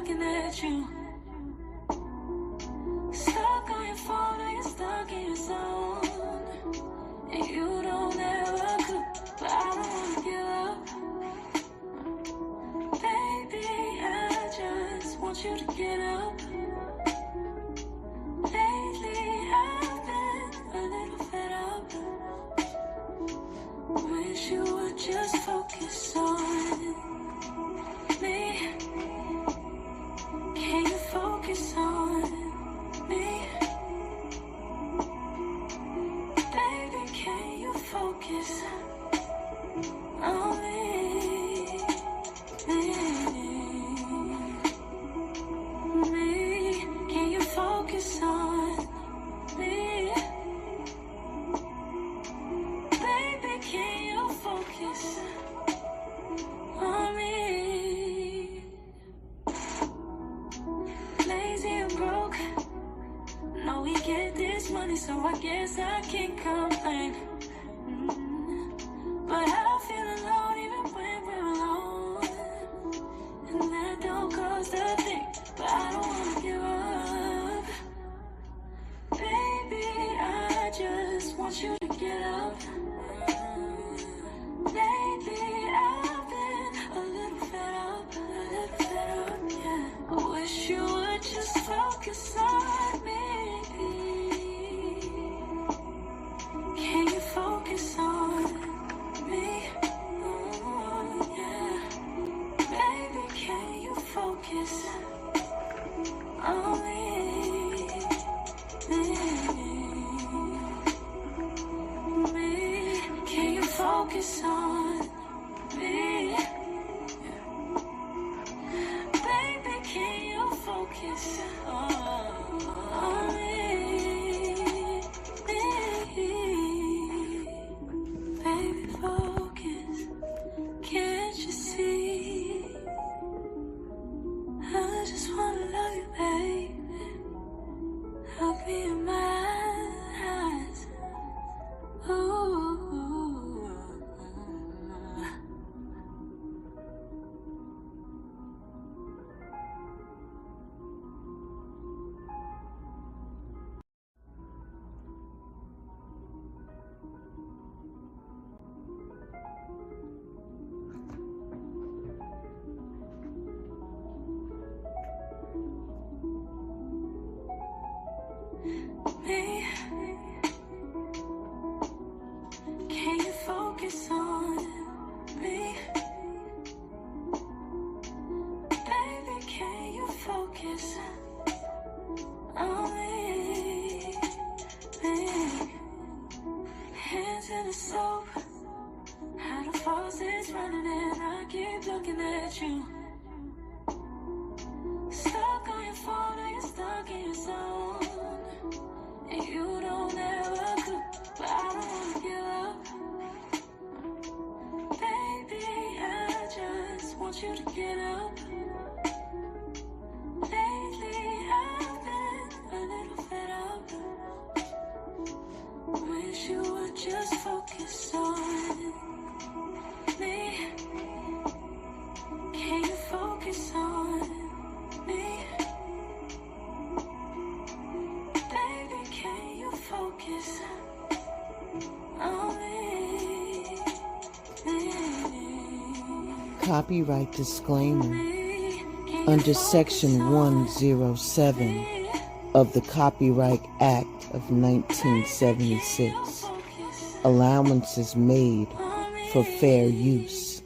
looking at you. Stuck on your phone or you're stuck in your zone. And you don't ever cook, but I don't wanna give up. Baby, I just want you to get up. Lately I've been a little fed up. Wish you would just focus on me. Can you focus on me? Baby, can you focus on me? Can you focus on me? Baby, can you focus on me? Lazy and broke. No, we get this money, so I guess I can't complain. But I feel alone even when we're alone. And that don't cost a thing, but I don't wanna give up. Baby, I just want you to get up. Lately I've been a little fed up, yeah. I wish you would just focus on me. Can you focus on me? Yeah. Baby, can you focus on me? Can you focus on me? Baby, can you focus on me? Baby, focus. Can't you see? I just wanna love you, baby. Help me in my eyes. Ooh. Me. Can you focus on me? Baby, can you focus on me? Hands in the soap, how the faucet's running and I keep looking at you. Stuck on your phone or you're stuck in your zone. And you don't ever cook, but I don't wanna give up. Baby, I just want you to get up. Lately I've been a little fed up. Wish you would just focus on me. Can you focus on me? Baby, can you focus on me? Copyright disclaimer. Under Section 107 of the Copyright Act of 1976, allowances made for fair use,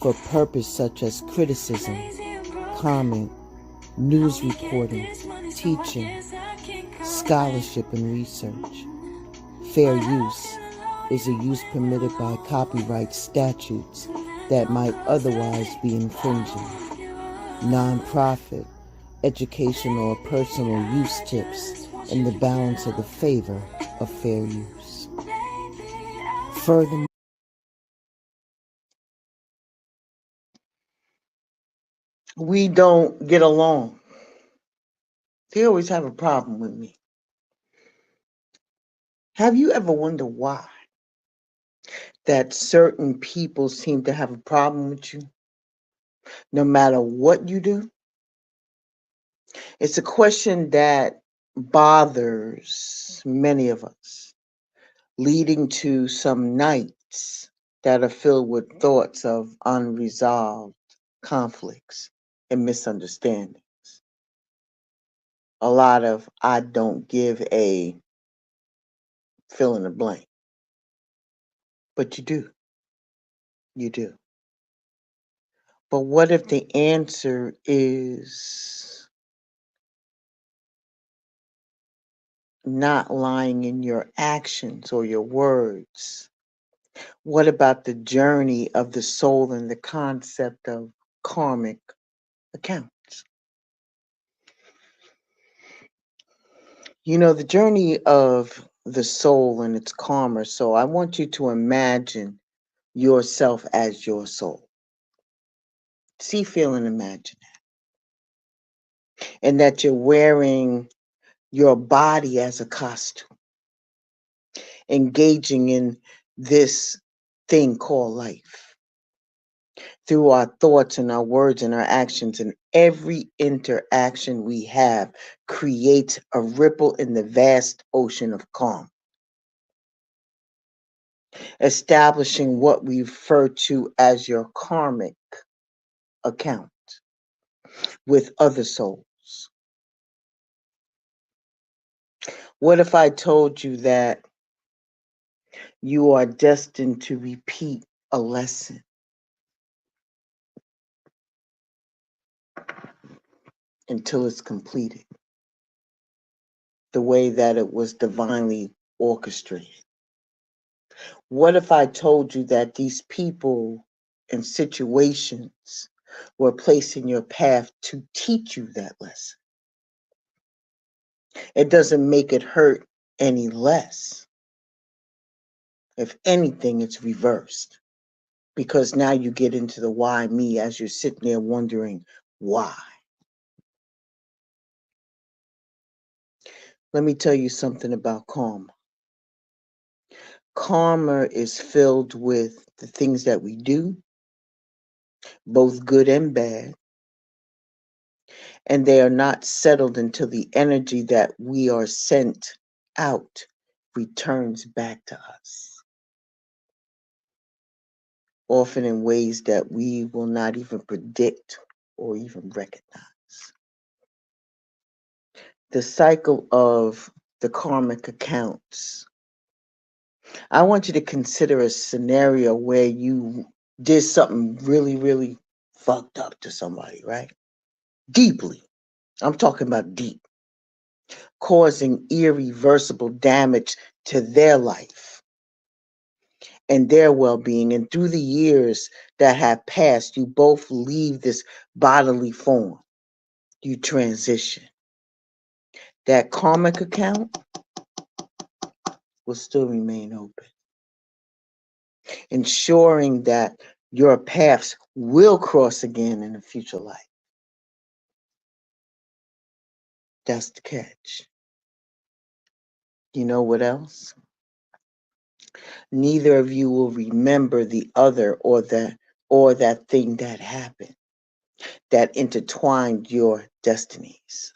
for purpose such as criticism, comment, news reporting, teaching, scholarship, and research. Fair use is a use permitted by copyright statutes that might otherwise be infringing. Non-profit, educational, or personal use tips in the balance of the favor of fair use. Furthermore, we don't get along. They always have a problem with me. Have you ever wondered why? That certain people seem to have a problem with you, no matter what you do? It's a question that bothers many of us, leading to some nights that are filled with thoughts of unresolved conflicts and misunderstandings. A lot of I don't give a fill in the blank, but you do. You do. But what if the answer is not lying in your actions or your words? What about the journey of the soul and the concept of karmic accounts? You know, the journey of the soul and its karma. So I want you to imagine yourself as your soul. See, feel, and imagine that. And that you're wearing your body as a costume, engaging in this thing called life. Through our thoughts and our words and our actions, and every interaction we have creates a ripple in the vast ocean of calm, establishing what we refer to as your karmic account with other souls. What if I told you that you are destined to repeat a lesson until it's completed, the way that it was divinely orchestrated? What if I told you that these people and situations were placed in your path to teach you that lesson? It doesn't make it hurt any less. If anything, it's reversed, because now you get into the why me as you're sitting there wondering why. Let me tell you something about karma. Karma is filled with the things that we do, both good and bad, and they are not settled until the energy that we are sent out returns back to us, often in ways that we will not even predict or even recognize. The cycle of the karmic accounts. I want you to consider a scenario where you did something really, really fucked up to somebody, right? Deeply. I'm talking about deep, causing irreversible damage to their life and their well-being. And through the years that have passed, you both leave this bodily form. You transition. That karmic account will still remain open, ensuring that your paths will cross again in a future life. That's the catch. You know what else? Neither of you will remember the other or that thing that happened that intertwined your destinies.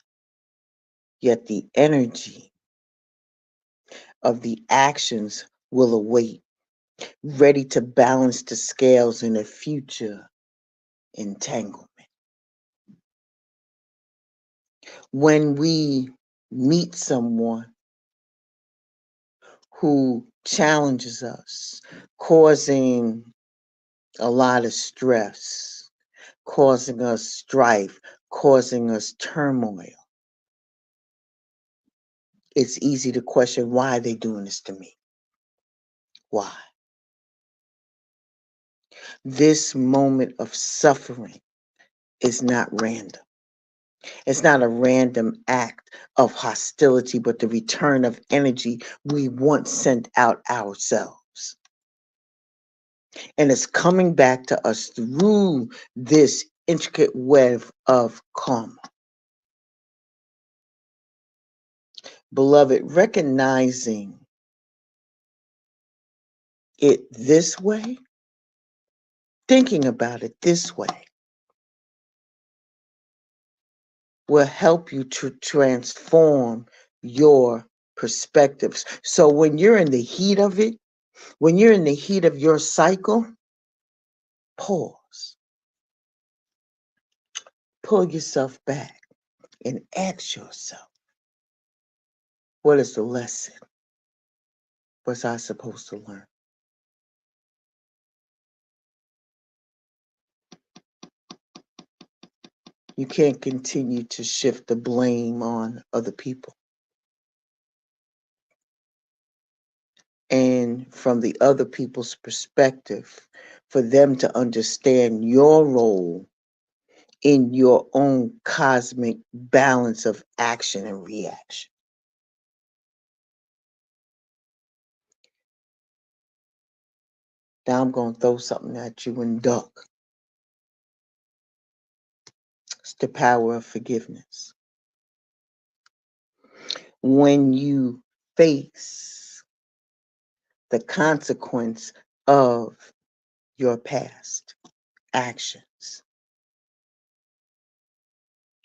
Yet the energy of the actions will await, ready to balance the scales in a future entanglement. When we meet someone who challenges us, causing a lot of stress, causing us strife, causing us turmoil, it's easy to question, why are they doing this to me? Why? This moment of suffering is not random. It's not a random act of hostility, but the return of energy we once sent out ourselves. And it's coming back to us through this intricate web of karma. Beloved, recognizing it this way, thinking about it this way, will help you to transform your perspectives. So when you're in the heat of it, when you're in the heat of your cycle, pause, pull yourself back, and ask yourself, what is the lesson? Was I supposed to learn? You can't continue to shift the blame on other people. And from the other people's perspective, for them to understand your role in your own cosmic balance of action and reaction. Now I'm going to throw something at you and duck. It's the power of forgiveness. When you face the consequence of your past actions,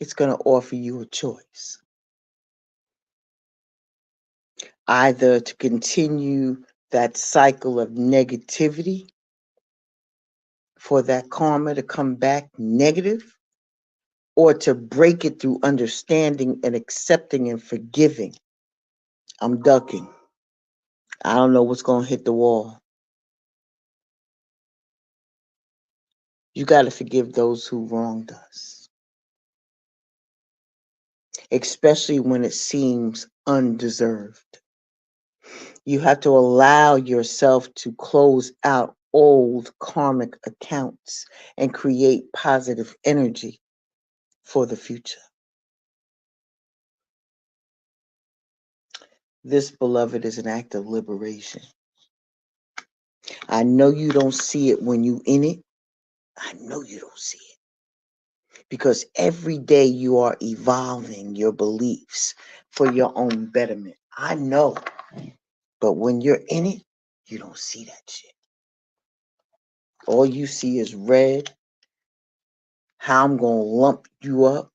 it's going to offer you a choice. Either to continue that cycle of negativity, for that karma to come back negative, or to break it through understanding and accepting and forgiving. I'm ducking. I don't know what's going to hit the wall. You got to forgive those who wronged us, especially when it seems undeserved. You have to allow yourself to close out old karmic accounts and create positive energy for the future. This, beloved, is an act of liberation. I know you don't see it when you in it. I know you don't see it. Because every day you are evolving your beliefs for your own betterment. I know. But when you're in it, you don't see that shit. All you see is red, how I'm going to lump you up.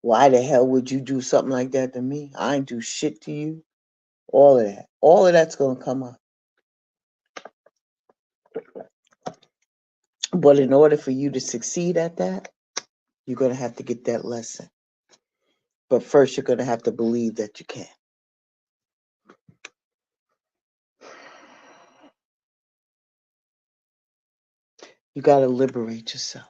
Why the hell would you do something like that to me? I ain't do shit to you. All of that. All of that's going to come up. But in order for you to succeed at that, you're going to have to get that lesson. But first, you're going to have to believe that you can. You got to liberate yourself.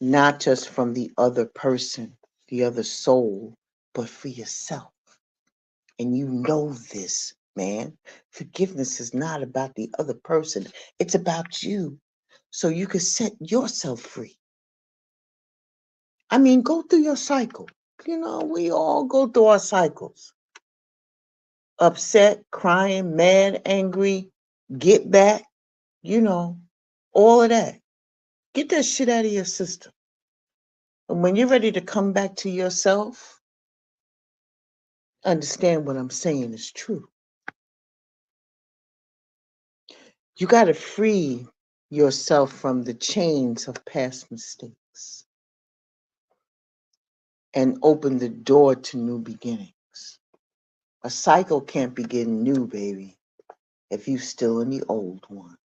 Not just from the other person, the other soul, but for yourself. And you know this, man. Forgiveness is not about the other person. It's about you. So you can set yourself free. I mean, go through your cycle. You know, we all go through our cycles. Upset, crying, mad, angry, get back, you know, all of that. Get that shit out of your system. And when you're ready to come back to yourself, understand what I'm saying is true. You got to free yourself from the chains of past mistakes and open the door to new beginnings. A cycle can't begin new, baby, if you're still in the old one.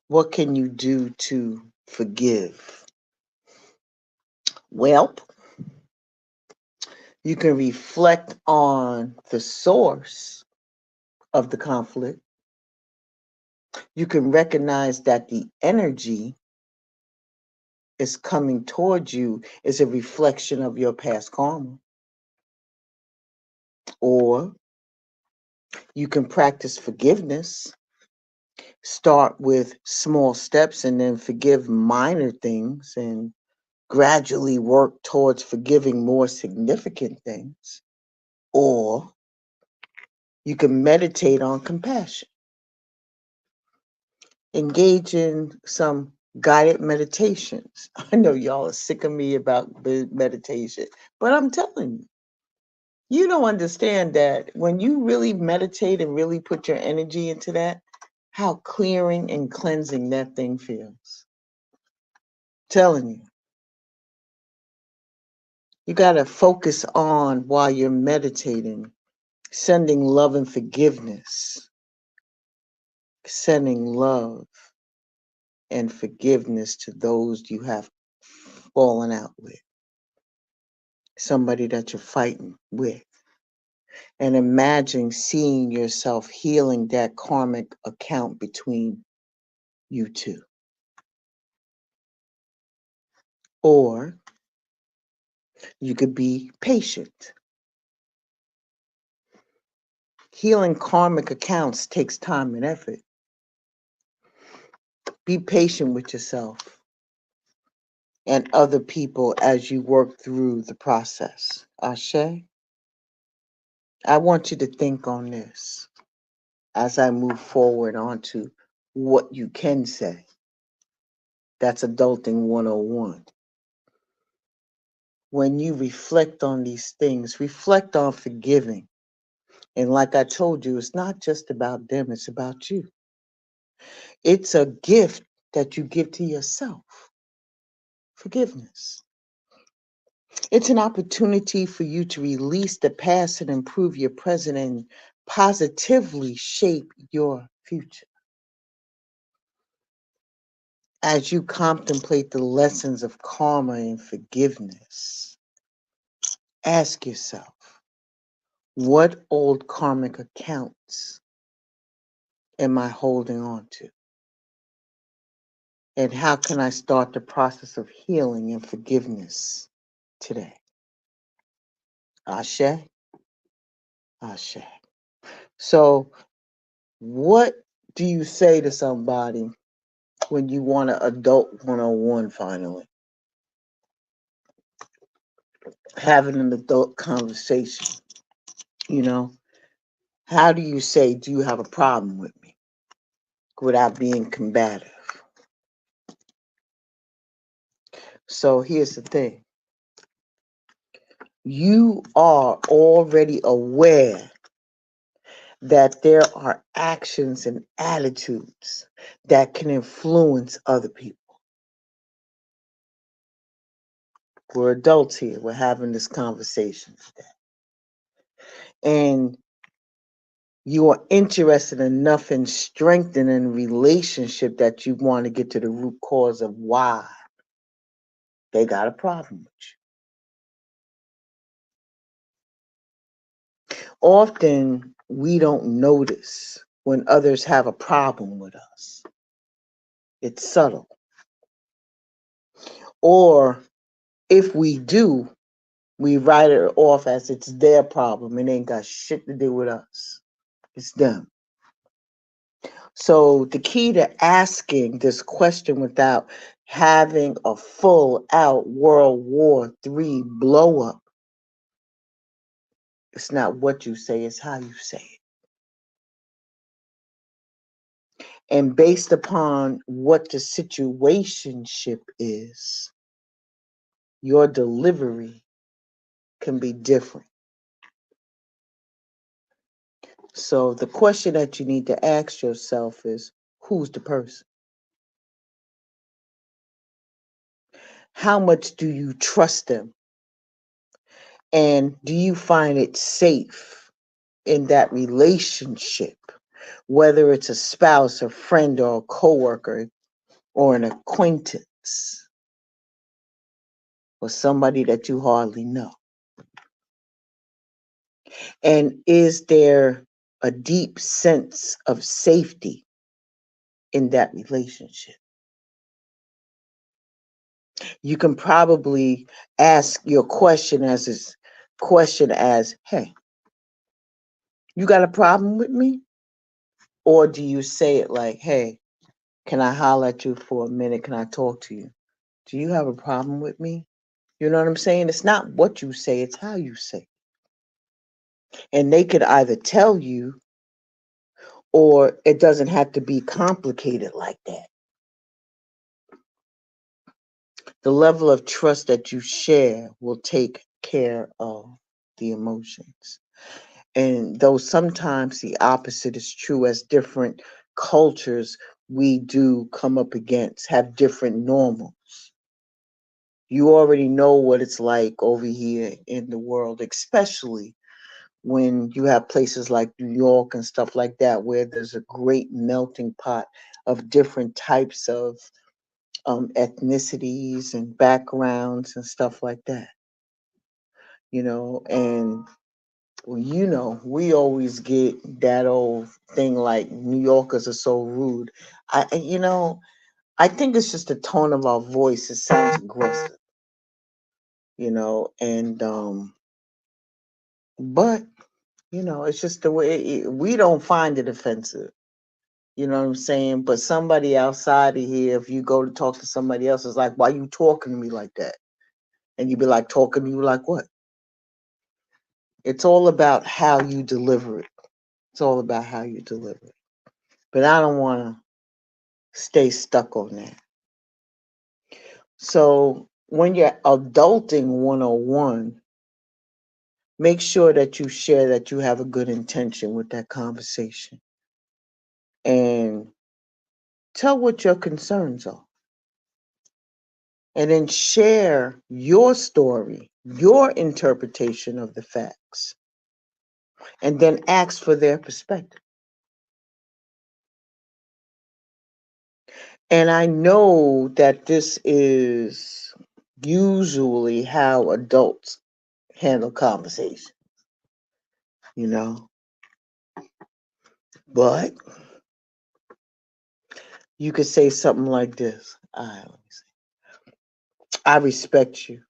What can you do to forgive? Well, you can reflect on the source of the conflict. You can recognize that the energy is coming towards you is a reflection of your past karma. Or you can practice forgiveness. Start with small steps and then forgive minor things and gradually work towards forgiving more significant things. Or you can meditate on compassion. Engage in some guided meditations. I know y'all are sick of me about meditation, but I'm telling you, you don't understand that when you really meditate and really put your energy into that, how clearing and cleansing that thing feels. Telling you. You got to focus on while you're meditating, sending love and forgiveness, sending love and forgiveness to those you have fallen out with, somebody that you're fighting with. And imagine seeing yourself healing that karmic account between you two. Or you could be patient. Healing karmic accounts takes time and effort. Be patient with yourself and other people as you work through the process. Ashe, I want you to think on this as I move forward onto what you can say. That's Adulting 101. When you reflect on these things, reflect on forgiving. And like I told you, it's not just about them, it's about you. It's a gift that you give to yourself. Forgiveness. It's an opportunity for you to release the past and improve your present and positively shape your future. As you contemplate the lessons of karma and forgiveness, ask yourself, what old karmic accounts am I holding on to? And how can I start the process of healing and forgiveness today? Ashe? Ashe. So, what do you say to somebody when you want an adult 101 finally? Having an adult conversation, you know? How do you say, do you have a problem with me? Without being combative. So here's the thing. You are already aware that there are actions and attitudes that can influence other people. We're adults here. We're having this conversation today. And you are interested enough in strengthening relationship that you want to get to the root cause of why they got a problem with you. Often we don't notice when others have a problem with us. It's subtle. Or if we do, we write it off as it's their problem. It ain't got shit to do with us. It's them. So the key to asking this question without having a full out World War III blow up, it's not what you say, it's how you say it. And based upon what the situationship is, your delivery can be different. So the question that you need to ask yourself is, who's the person? How much do you trust them? And do you find it safe in that relationship, whether it's a spouse, a friend, or a coworker, or an acquaintance, or somebody that you hardly know? And is there a deep sense of safety in that relationship? You can probably ask your question as hey, you got a problem with me? Or do you say it like, hey, can I holler at you for a minute? Can I talk to you? Do you have a problem with me? You know what I'm saying? It's not what you say, it's how you say it. And they could either tell you, or it doesn't have to be complicated like that. The level of trust that you share will take care of the emotions. And though sometimes the opposite is true, as different cultures we do come up against have different normals. You already know what it's like over here in the world, especially when you have places like New York and stuff like that, where there's a great melting pot of different types of ethnicities and backgrounds and stuff like that, and we always get that old thing like New Yorkers are so rude. I think it's just the tone of our voice. It sounds aggressive, and but it's just the way we don't find it offensive. You know what I'm saying? But somebody outside of here, if you go to talk to somebody else, it's like, why you talking to me like that? And you be like, talking to you like what? It's all about how you deliver it. It's all about how you deliver it. But I don't want to stay stuck on that. So when you're adulting 101, make sure that you share that you have a good intention with that conversation and tell what your concerns are. And then share your story, your interpretation of the facts, and then ask for their perspective. And I know that this is usually how adults handle conversation, you know, but you could say something like this. Let me see. I respect you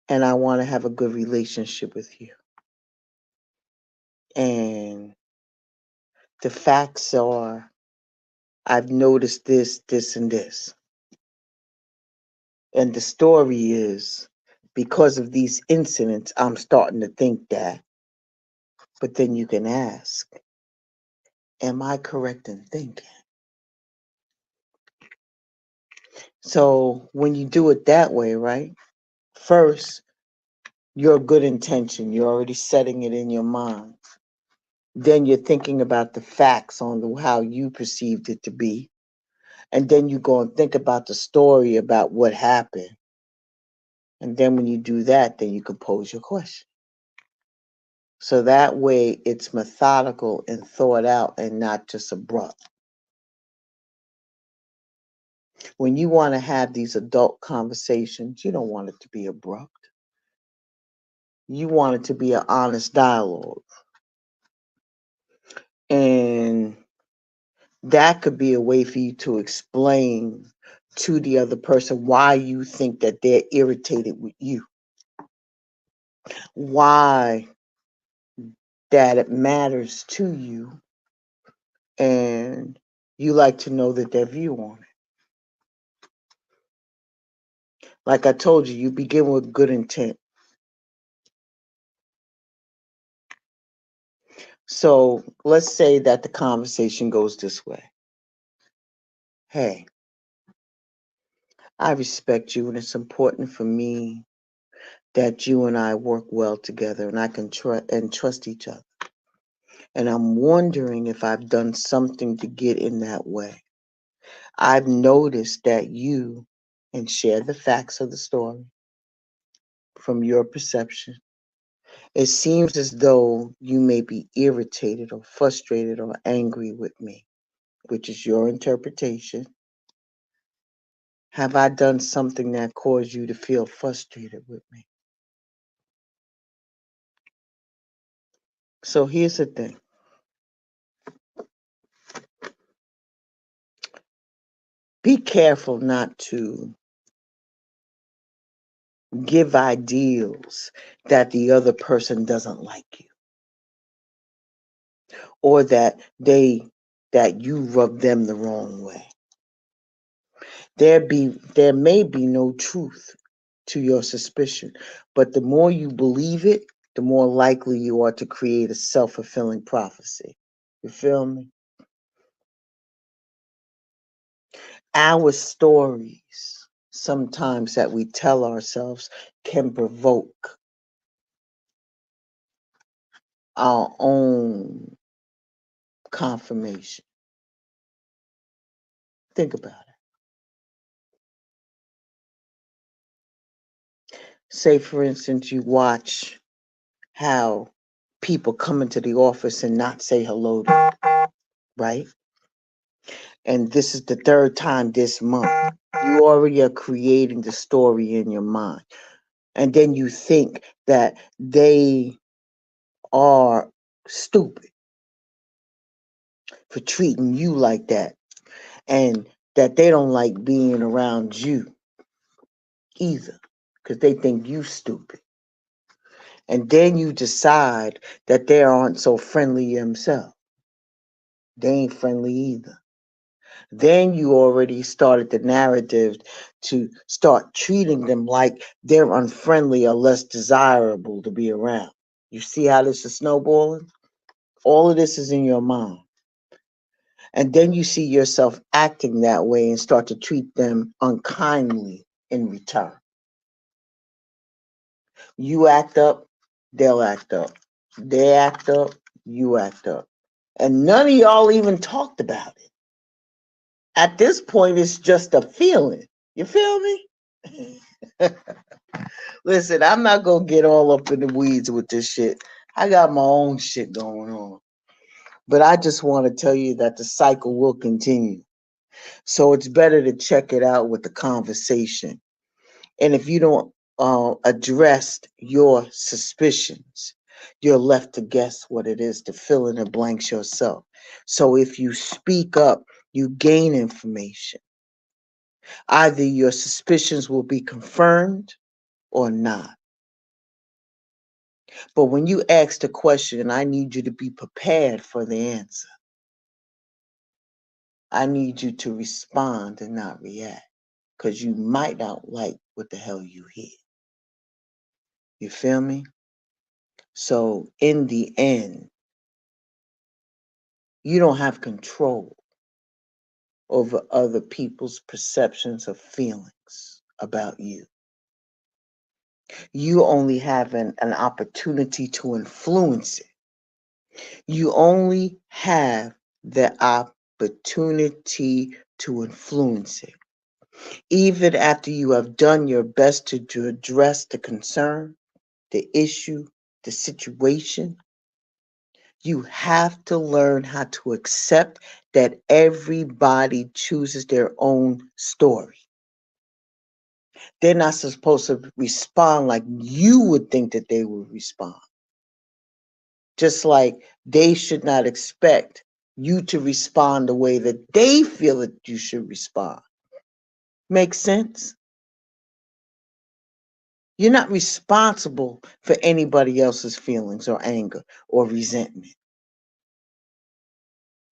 and I want to have a good relationship with you. And the facts are, I've noticed this, this, and this. And the story is, because of these incidents, I'm starting to think that. But then you can ask, am I correct in thinking? So when you do it that way, right? First, your good intention, you're already setting it in your mind. Then you're thinking about the facts on how you perceived it to be. And then you go and think about the story about what happened. And then when you do that, then you can pose your question. So that way it's methodical and thought out and not just abrupt. When you want to have these adult conversations, you don't want it to be abrupt. You want it to be an honest dialogue. And that could be a way for you to explain to the other person why you think that they're irritated with you, why that it matters to you, and you like to know that their view on it. Like I told you, you begin with good intent. So let's say that the conversation goes this way. Hey, I respect you, and it's important for me that you and I work well together and I can trust each other. And I'm wondering if I've done something to get in that way. I've noticed that you, and share the facts of the story from your perception, it seems as though you may be irritated or frustrated or angry with me, which is your interpretation. Have I done something that caused you to feel frustrated with me? So here's the thing. Be careful not to give ideals that the other person doesn't like you, or that you rub them the wrong way. There may be no truth to your suspicion, but the more you believe it, the more likely you are to create a self-fulfilling prophecy. You feel me? Our stories, sometimes that we tell ourselves, can provoke our own confirmation. Think about it. Say, for instance, you watch how people come into the office and not say hello to you, right? And this is the third time this month. You already are creating the story in your mind. And then you think that they are stupid for treating you like that, and that they don't like being around you either because they think you stupid. And then you decide that they aren't so friendly themselves. They ain't friendly either. Then you already started the narrative to start treating them like they're unfriendly or less desirable to be around. You see how this is snowballing? All of this is in your mind. And then you see yourself acting that way and start to treat them unkindly in return. You act up, they'll act up. They act up, you act up. And none of y'all even talked about it. At this point, it's just a feeling. You feel me? Listen, I'm not going to get all up in the weeds with this shit. I got my own shit going on. But I just want to tell you that the cycle will continue. So it's better to check it out with the conversation. And if you don't address your suspicions, you're left to guess what it is to fill in the blanks yourself. So if you speak up, you gain information. Either your suspicions will be confirmed or not. But when you ask the question, I need you to be prepared for the answer. I need you to respond and not react, because you might not like what the hell you hear. You feel me? So in the end, you don't have control over other people's perceptions of feelings about you. You only have an opportunity to influence it. You only have the opportunity to influence it. Even after you have done your best to address the concern, the issue, the situation, you have to learn how to accept that everybody chooses their own story. They're not supposed to respond like you would think that they would respond. Just like they should not expect you to respond the way that they feel that you should respond. Make sense? You're not responsible for anybody else's feelings or anger or resentment.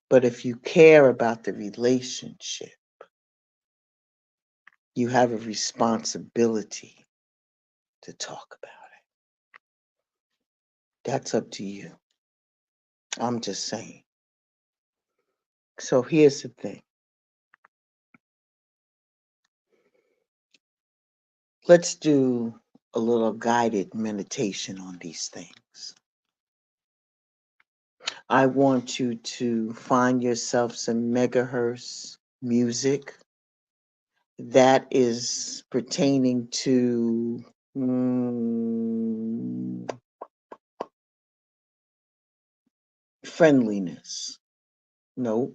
But if you care about the relationship, you have a responsibility to talk about it. That's up to you. I'm just saying. So here's the thing. Let's do a little guided meditation on these things. I want you to find yourself some megahertz music that is pertaining to friendliness. No,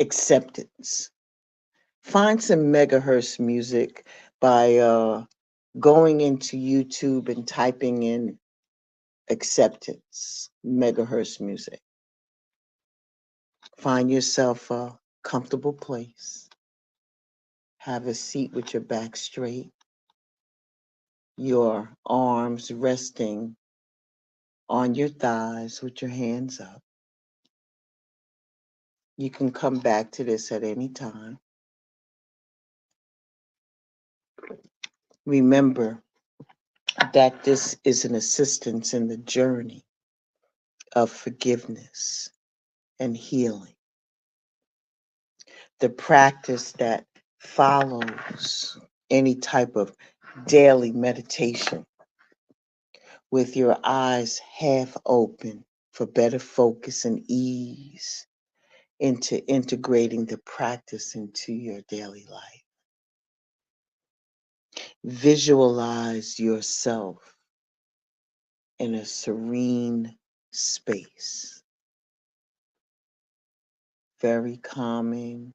acceptance. Find some megahertz music by going into YouTube and typing in acceptance, megahertz music. Find yourself a comfortable place. Have a seat with your back straight, your arms resting on your thighs with your hands up. You can come back to this at any time. Remember that this is an assistance in the journey of forgiveness and healing. The practice that follows any type of daily meditation with your eyes half open for better focus and ease into integrating the practice into your daily life. Visualize yourself in a serene space, very calming,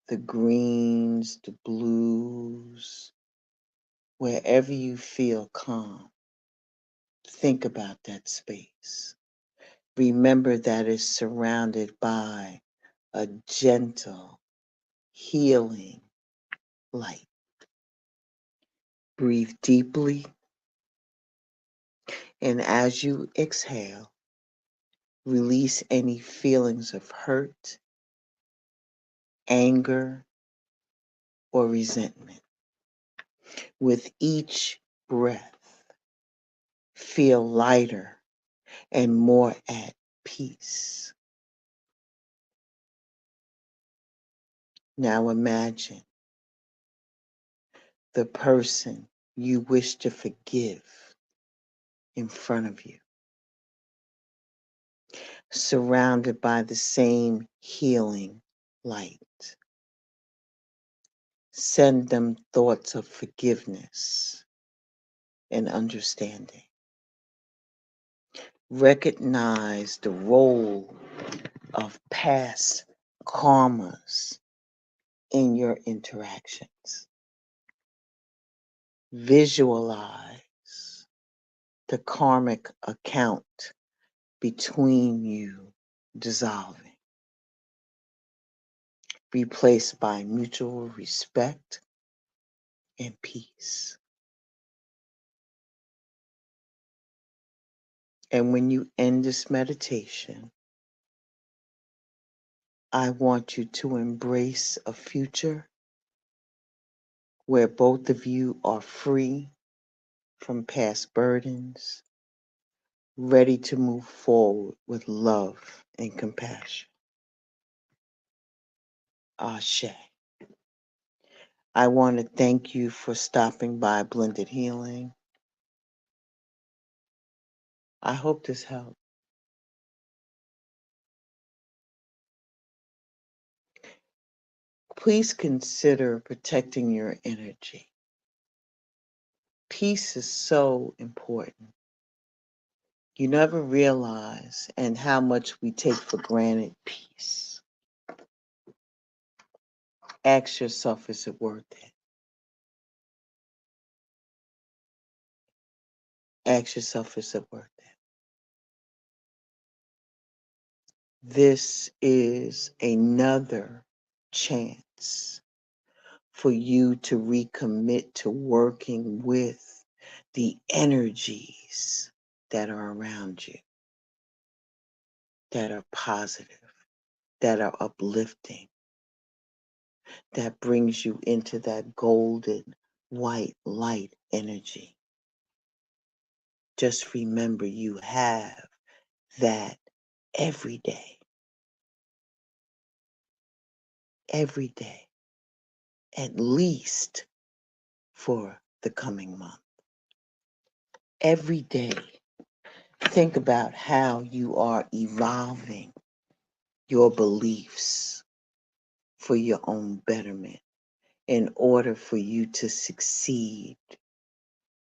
the greens, the blues, wherever you feel calm, think about that space. Remember that it's surrounded by a gentle, healing light. Breathe deeply, and as you exhale, release any feelings of hurt, anger, or resentment. With each breath, feel lighter and more at peace. Now imagine the person you wish to forgive in front of you, surrounded by the same healing light. Send them thoughts of forgiveness and understanding. Recognize the role of past karmas in your interactions. Visualize the karmic account between you dissolving, replaced by mutual respect and peace. And when you end this meditation, I want you to embrace a future where both of you are free from past burdens, ready to move forward with love and compassion. Ashe. I want to thank you for stopping by Blended Healing. I hope this helped. Please consider protecting your energy. Peace is so important. You never realize and how much we take for granted peace. Ask yourself, is it worth it? Ask yourself, is it worth it? This is another chance for you to recommit to working with the energies that are around you, that are positive, that are uplifting, that brings you into that golden white light energy. Just remember you have that every day, at least for the coming month. Every day, think about how you are evolving your beliefs for your own betterment. In order for you to succeed,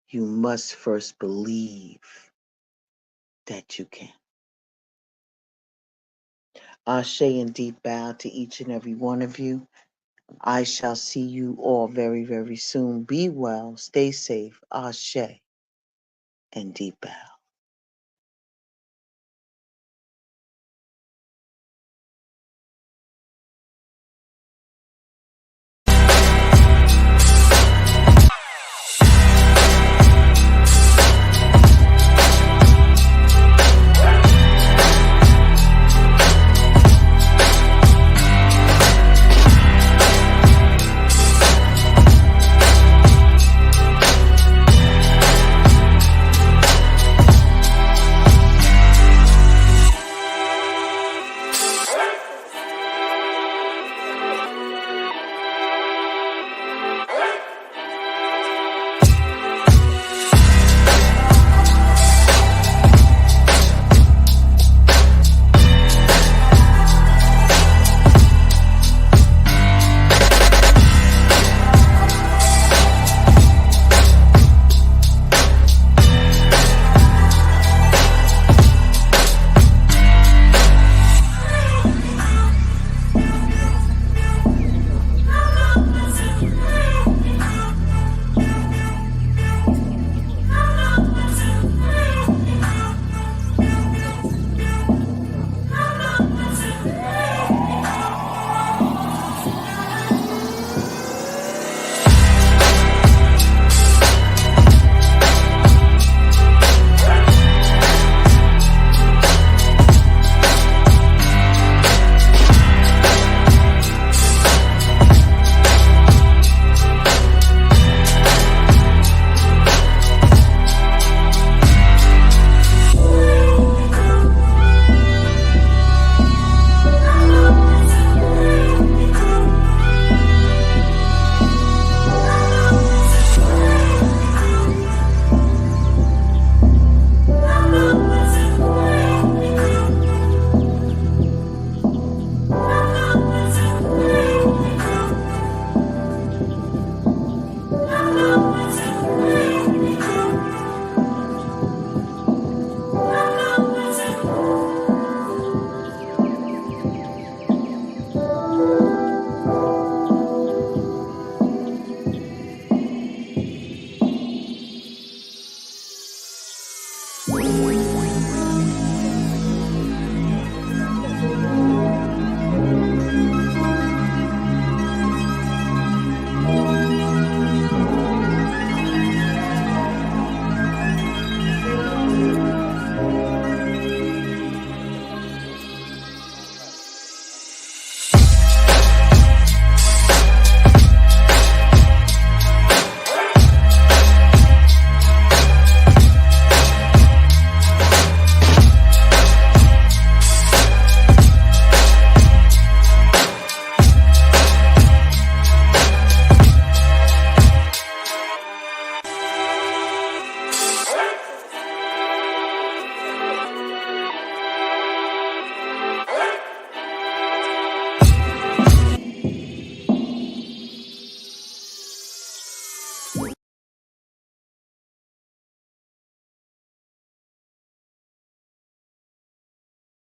you must first believe that you can. Ashe and deep bow to each and every one of you. I shall see you all very, very soon. Be well, stay safe. Ashe and deep bow.